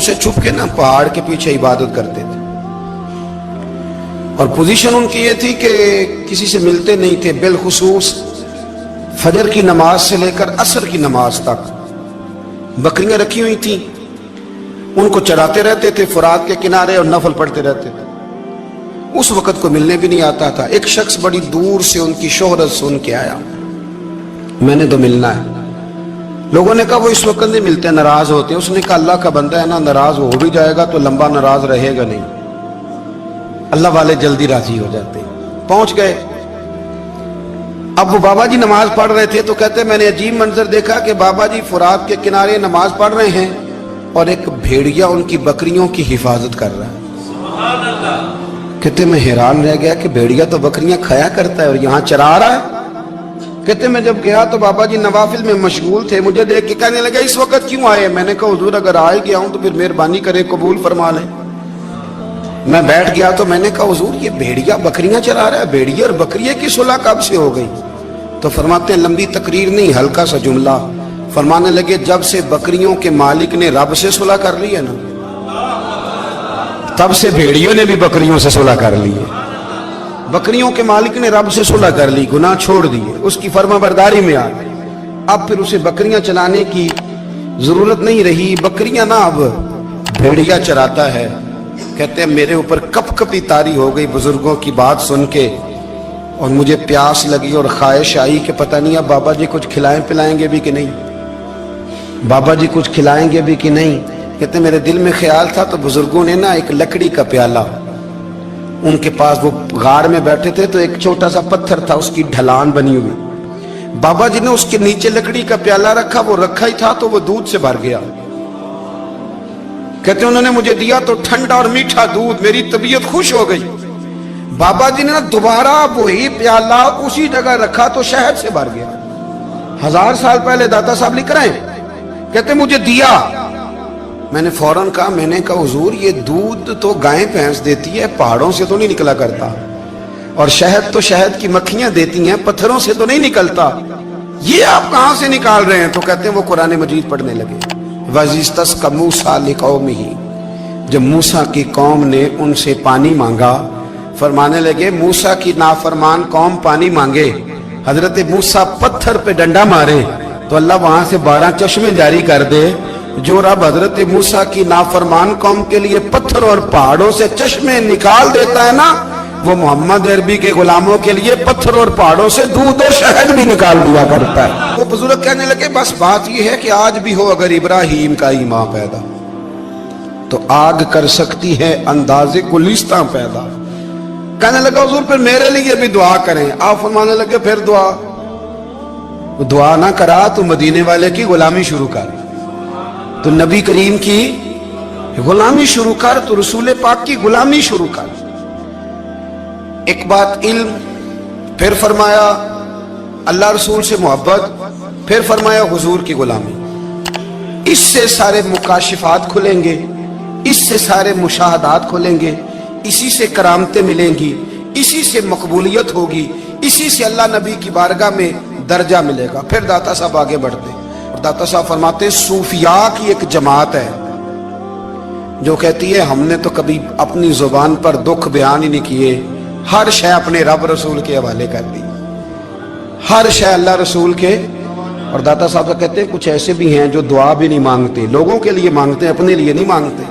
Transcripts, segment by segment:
से छुप के ना पहाड़ के पीछे इबादत करते थे, और पोजीशन उनकी ये थी कि किसी से मिलते नहीं थे, बिलखुसूस फजर की नमाज से लेकर असर की नमाज तक बकरियां रखी हुई थी, उनको चराते रहते थे फुरात के किनारे और नफल पढ़ते रहते थे। उस वक्त को मिलने भी नहीं आता था। एक शख्स बड़ी दूर से उनकी शोहरत सुन के आया, मैंने तो मिलना है। लोगों ने कहा वो इस वक्त नहीं मिलते, नाराज होते हैं। उसने कहा अल्लाह का बंदा है ना, नाराज हो भी जाएगा तो लंबा नाराज रहेगा नहीं, अल्लाह वाले जल्दी राजी हो जाते हैं। पहुंच गए। अब वो बाबा जी नमाज पढ़ रहे थे तो कहते मैंने अजीब मंजर देखा कि बाबा जी फुरात के किनारे नमाज पढ़ रहे हैं और एक भेड़िया उनकी बकरियों की हिफाजत कर रहा है। कहते मैं हैरान रह गया कि भेड़िया तो बकरियां खाया करता है और यहाँ चरा रहा है। कहते मैं जब गया तो बाबा जी नवाफिल में मशगूल थे, मुझे देख के कहने लगे इस वक्त क्यों आए? मैंने कहा हुजूर अगर आ ही गया हूं तो फिर मेहरबानी करे कबूल फरमा लें। मैं बैठ गया तो मैंने कहा हुजूर ये भेड़िया बकरियां चरा रहा है, भेड़िया और बकरिया की सुलह कब से हो गई? तो फरमाते हैं लंबी तकरीर नहीं, हल्का सा जुमला। फरमाने लगे जब से बकरियों के मालिक ने रब से सुलह कर ली है ना, तब से भेड़ियों ने भी बकरियों से सुलह कर ली है। बकरियों के मालिक ने रब से सुलह कर ली, गुनाह छोड़ दिए, उसकी फर्माबरदारी में आ गए। अब फिर उसे बकरियां चलाने की जरूरत नहीं रही, बकरियां ना अब भेड़िया चराता है। कहते हैं मेरे ऊपर कपकपी तारी हो गई बुजुर्गों की बात सुन के, और मुझे प्यास लगी और ख्वाहिश आई कि पता नहीं अब बाबा जी कुछ खिलाएं पिलाएंगे भी कि नहीं, बाबा जी कुछ खिलाएंगे भी कि नहीं। कहते मेरे दिल में ख्याल था तो बुजुर्गों ने ना एक लकड़ी का प्याला, उनके पास वो गाड़ में बैठे थे तो एक छोटा सा पत्थर था, उसकी ढलान बनी हुई, बाबा जी ने उसके नीचे लकड़ी का प्याला रखा, वो रखा ही था तो वो दूध से भर गया। कहते उन्होंने मुझे दिया तो ठंडा और मीठा दूध, मेरी तबीयत खुश हो गई। बाबा जी ने ना दोबारा वही प्याला उसी जगह रखा तो शहद से भर गया। 1000 साल पहले दाता साहब लिख रहे हैं। कहते मुझे दिया, मैंने फौरन कहा, मैंने कहा हुजूर ये दूध तो गाय भैंस देती है, पहाड़ों से तो नहीं निकला करता, और शहद तो शहद की मक्खियां देती हैं, पत्थरों से तो नहीं निकलता, ये आप कहां से निकाल रहे हैं? तो कहते हैं वो कुरान मजीद पढ़ने लगे। वज़िस्तस्क़ा मूसा लिक़ौमिही, जब मूसा की कौम ने उनसे पानी मांगा, फरमाने लगे मूसा की नाफरमान कौम पानी मांगे, हजरत मूसा पत्थर पे डंडा मारे तो अल्लाह वहां से 12 चश्मे जारी कर दे। जो रब हजरत मूसा की नाफरमान कौम के लिए पत्थर और पहाड़ों से चश्मे निकाल देता है ना, वो मोहम्मद अरबी के गुलामों के लिए पत्थर और पहाड़ों से दूध और शहद भी निकाल दिया करता है। वो बुजुर्ग कहने लगे बस बात यह है कि आज भी हो अगर इब्राहिम का ईमान पैदा तो आग कर सकती है अंदाजे गुलिस्तां पैदा। कहने लगा हुजूर फिर मेरे लिए भी दुआ करें। आप फरमाने लगे फिर दुआ ना करा तो मदीने वाले की गुलामी शुरू कर, तो नबी करीम की गुलामी शुरू कर, तो रसूल पाक की गुलामी शुरू कर। एक बात इल्म, फिर फरमाया अल्लाह रसूल से मोहब्बत, फिर फरमाया हुजूर की गुलामी। इससे सारे मुकाशिफात खुलेंगे, इससे सारे मुशाहदात खुलेंगे, इसी से करामतें मिलेंगी, इसी से मकबूलियत होगी, इसी से अल्लाह नबी की बारगाह में दर्जा मिलेगा। फिर दाता साहब आगे बढ़ते और दाता साहब फरमाते सूफिया की एक जमात है जो कहती है हमने तो कभी अपनी जुबान पर दुख बयान ही नहीं किए, हर शय अपने रब रसूल के हवाले कर दी, हर शय अल्लाह रसूल के। और दाता साहब कहते हैं कुछ ऐसे भी हैं जो दुआ भी नहीं मांगते, लोगों के लिए मांगते हैं, अपने लिए नहीं मांगते।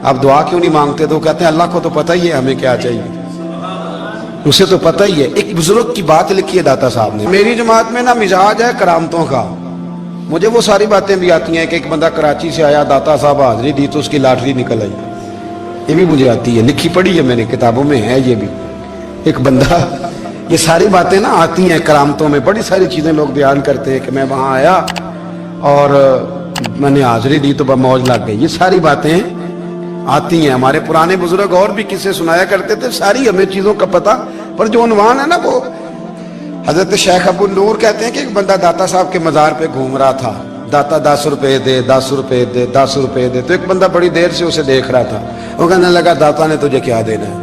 आप दुआ क्यों नहीं मांगते? तो कहते हैं अल्लाह को तो पता ही है हमें क्या चाहिए, उसे तो पता ही है। एक बुजुर्ग की बात लिखी है दाता साहब ने, मेरी जमात में ना मिजाज है करामतों का, मुझे वो सारी बातें भी आती हैं कि एक बंदा कराची से आया, दाता साहब हाजिरी दी तो उसकी लॉटरी निकल आई, ये भी मुझे आती है, लिखी पढ़ी है मैंने, किताबों में है ये भी। एक बंदा, ये सारी बातें ना आती हैं करामतों में, बड़ी सारी चीजें लोग बयान करते हैं कि मैं वहां आया और मैंने हाजिरी दी तो मौज लग गई, ये सारी बातें आती हैं। हमारे पुराने बुजुर्ग और भी किस्से सुनाया करते थे, सारी हमें चीजों का पता, पर जो उन्वान है ना वो हजरत शेख अबू नूर कहते हैं कि एक बंदा दाता साहब के मजार पे घूम रहा था, दाता 10 रुपए दे, 10 रुपए दे, 10 रुपए दे। तो एक बंदा बड़ी देर से उसे देख रहा था, वो कहने लगा दाता ने तुझे क्या देना है,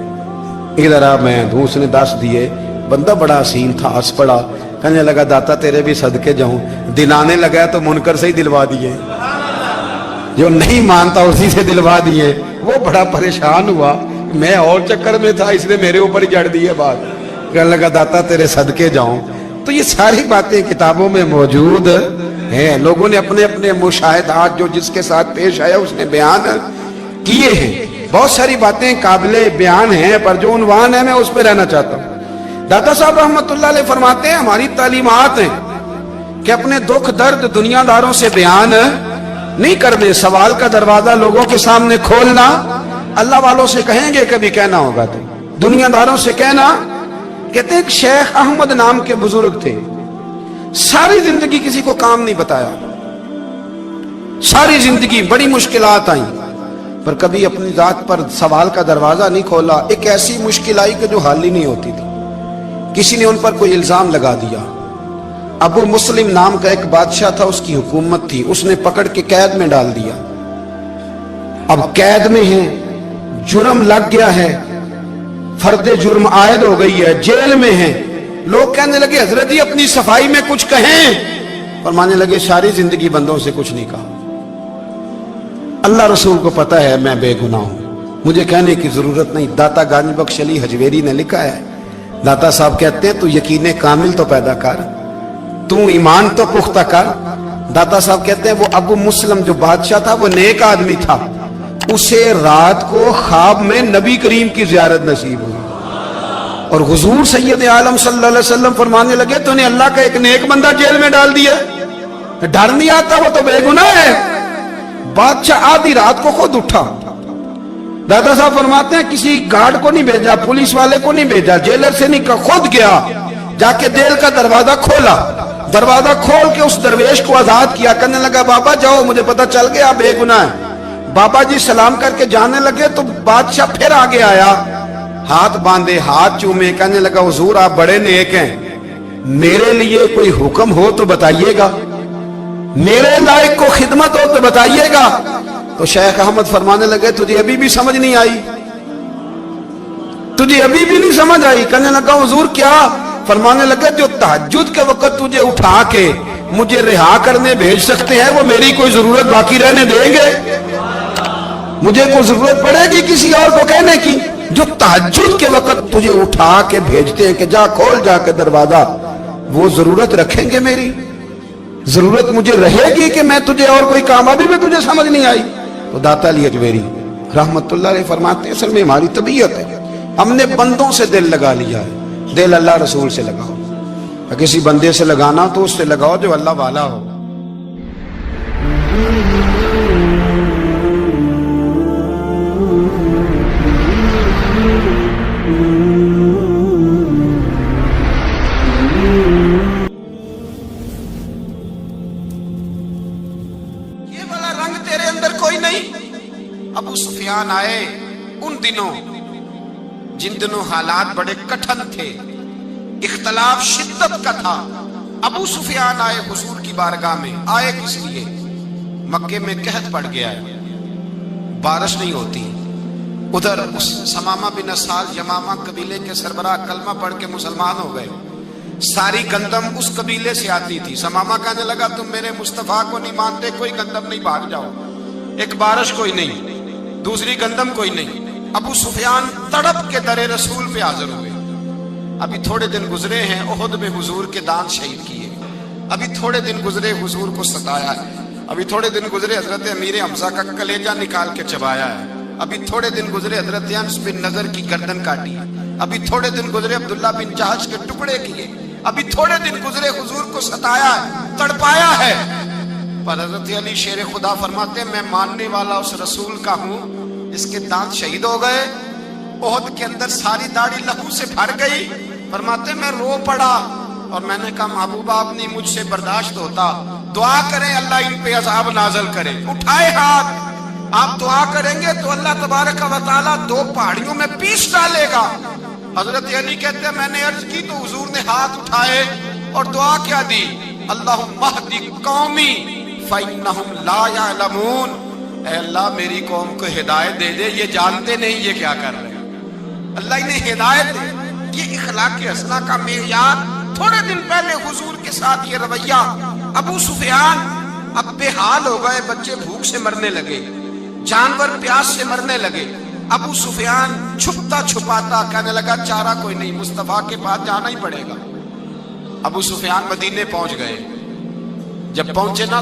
इधर आ मैं दूं। उसने 10 दिए। बंदा बड़ा हसीन था, हंस पड़ा, कहने लगा दाता तेरे भी सदके जाऊं। दिन आने लगा तो मुनकर से ही दिलवा दिए, جو نہیں مانتا اسی سے دلوا دیے. وہ بڑا پریشان ہوا, میں اور چکر میں تھا, اس نے میرے اوپر ہی جڑ دی ہے بات. کہنے لگا داتا تیرے صدقے جاؤں. تو یہ ساری باتیں کتابوں میں موجود ہیں, لوگوں نے اپنے اپنے مشاہدات جو جس کے ساتھ پیش آیا اس نے بیان کیے ہیں. بہت ساری باتیں قابل بیان ہیں, پر جو عنوان ہے میں اس پہ رہنا چاہتا ہوں. داتا صاحب رحمت اللہ علیہ فرماتے ہیں ہماری تعلیمات ہیں کہ اپنے دکھ درد دنیا داروں سے بیان نہیں کرنے, سوال کا دروازہ لوگوں کے سامنے کھولنا اللہ والوں سے کہیں گے کبھی کہنا ہوگا تو دنیا داروں سے کہنا. کہتے ہیں کہ شیخ احمد نام کے بزرگ تھے, ساری زندگی کسی کو کام نہیں بتایا, ساری زندگی بڑی مشکلات آئیں پر کبھی اپنی ذات پر سوال کا دروازہ نہیں کھولا. ایک ایسی مشکل آئی کہ جو حل ہی نہیں ہوتی تھی, کسی نے ان پر کوئی الزام لگا دیا. ابو مسلم نام کا ایک بادشاہ تھا, اس کی حکومت تھی, اس نے پکڑ کے قید میں ڈال دیا. اب قید میں ہیں, جرم لگ گیا ہے, فرد جرم عائد ہو گئی ہے, جیل میں ہیں. لوگ کہنے لگے حضرت جی اپنی صفائی میں کچھ کہیں. فرمانے لگے ساری زندگی بندوں سے کچھ نہیں کہا, اللہ رسول کو پتا ہے میں بے گناہ ہوں, مجھے کہنے کی ضرورت نہیں. داتا گانی بخش علی حجویری نے لکھا ہے, داتا صاحب کہتے ہیں تو یقین کامل تو پیدا کر, تو ایمان تو پختہ کر. داتا صاحب کہتے ہیں وہ ابو مسلم جو بادشاہ تھا وہ نیک آدمی تھا, اسے رات کو خواب میں نبی کریم کی زیارت نصیب ہوئی اور حضور سید عالم صلی اللہ علیہ وسلم فرمانے لگے تو نے اللہ کا ایک نیک بندہ جیل میں ڈال دیا, ڈر نہیں آتا, وہ تو بے گناہ ہے. بادشاہ آدھی رات کو خود اٹھا. دادا صاحب فرماتے ہیں کسی گارڈ کو نہیں بھیجا, پولیس والے کو نہیں بھیجا, جیلر سے نہیں کہا, خود گیا, جا کے جیل کا دروازہ کھولا, دروازہ کھول کے اس درویش کو آزاد کیا. کہنے لگا بابا جاؤ, مجھے پتا چل گیا آپ بے گناہ ہیں. بابا جی سلام کر کے جانے لگے تو بادشاہ پھر آگے آیا, ہاتھ باندھے, ہاتھ چومے, کہنے لگا حضور آپ بڑے نیک ہیں, میرے لیے کوئی حکم ہو تو بتائیے گا, میرے لائق کو خدمت ہو تو بتائیے گا. تو شیخ احمد فرمانے لگے تجھے ابھی بھی سمجھ نہیں آئی, تجھے ابھی بھی نہیں سمجھ آئی. کہنے لگا حضور کیا؟ فرمانے لگے جو تہجد کے وقت تجھے اٹھا کے مجھے رہا کرنے بھیج سکتے ہیں وہ میری کوئی ضرورت باقی رہنے دیں گے؟ مجھے کوئی ضرورت پڑے گی کسی اور کو کہنے کی؟ جو تہجد کے وقت تجھے اٹھا کے بھیجتے ہیں کہ جا کھول جا کے دروازہ, وہ ضرورت رکھیں گے میری؟ ضرورت مجھے رہے گی کہ میں تجھے اور کوئی کام, ابھی بھی تجھے سمجھ نہیں آئی؟ تو داتا علی حجویری رحمت اللہ علیہ فرماتے ہیں اصل میں ہماری طبیعت ہے, ہم نے بندوں سے دل لگا لیا ہے. دل اللہ رسول سے لگاؤ, کسی بندے سے لگانا تو اس سے لگاؤ جو اللہ والا ہو. یہ والا رنگ تیرے اندر کوئی نہیں. ابو سفیان آئے ان دنوں جن دنوں حالات بڑے کٹھن تھے, اختلاف شدت کا تھا. ابو سفیان آئے حضور کی بارگاہ میں. آئے کس لیے؟ مکے میں قحط پڑ گیا ہے, بارش نہیں ہوتی. ادھر اس سمامہ بن اسال یمامہ قبیلے کے سربراہ کلمہ پڑھ کے مسلمان ہو گئے. ساری گندم اس قبیلے سے آتی تھی. سمامہ کہنے لگا تم میرے مصطفیٰ کو نہیں مانتے, کوئی گندم نہیں, بھاگ جاؤ. ایک بارش کوئی نہیں, دوسری گندم کوئی نہیں. ابو سفیان تڑپ کے در رسول پہ حاضر ہوئے. ابھی تھوڑے دن گزرے ہیں احد میں حضور کے دانت شہید کیے, ابھی تھوڑے دن گزرے حضور کو ستایا ہے, ابھی تھوڑے دن گزرے حضرت امیر حمزہ کا کلیجہ نکال کے چبایا ہے, ابھی تھوڑے دن گزرے حضرت انس بن نضر کی گردن کاٹی, ابھی تھوڑے دن گزرے عبداللہ بن جہش کے ٹکڑے کیے, ابھی تھوڑے دن گزرے حضور کو ستایا ہے, تڑپایا ہے. پر حضرت علی شیر خدا فرماتے ہیں میں ماننے والا اس رسول کا ہوں اس کے دانت شہید ہو گئے. احد کے اندر ساری داڑھی لہو سے بھر گئی. فرماتے ہیں میں رو پڑا اور میں نے کہا محبوب آپ نہیں مجھ سے برداشت ہوتا, دعا کریں اللہ ان پہ عذاب نازل کرے. اٹھائے ہاتھ, آپ دعا کریں گے تو اللہ تبارک و تعالیٰ 2 پہاڑیوں میں پیس ڈالے گا. حضرت علی کہتے ہیں میں نے عرض کی تو حضور نے ہاتھ اٹھائے اور دعا کیا دی, اللہم اہدی قومی فإنہم لا یعلمون. اے اللہ میری قوم کو ہدایت دے دے, یہ جانتے نہیں یہ کیا کر رہے ہیں. اللہ انہیں ہدایت دے. یہ اخلاق حسنہ کا معیار. تھوڑے دن پہلے حضور کے ساتھ یہ رویہ ابو سفیان اب بے حال ہو گئے, بچے بھوک سے مرنے لگے, جانور پیاس سے مرنے لگے. ابو سفیان چھپتا چھپاتا کہنے لگا چارہ کوئی نہیں, مصطفیٰ کے پاس جانا ہی پڑے گا. ابو سفیان مدینے پہنچ گئے. جب پہنچے نا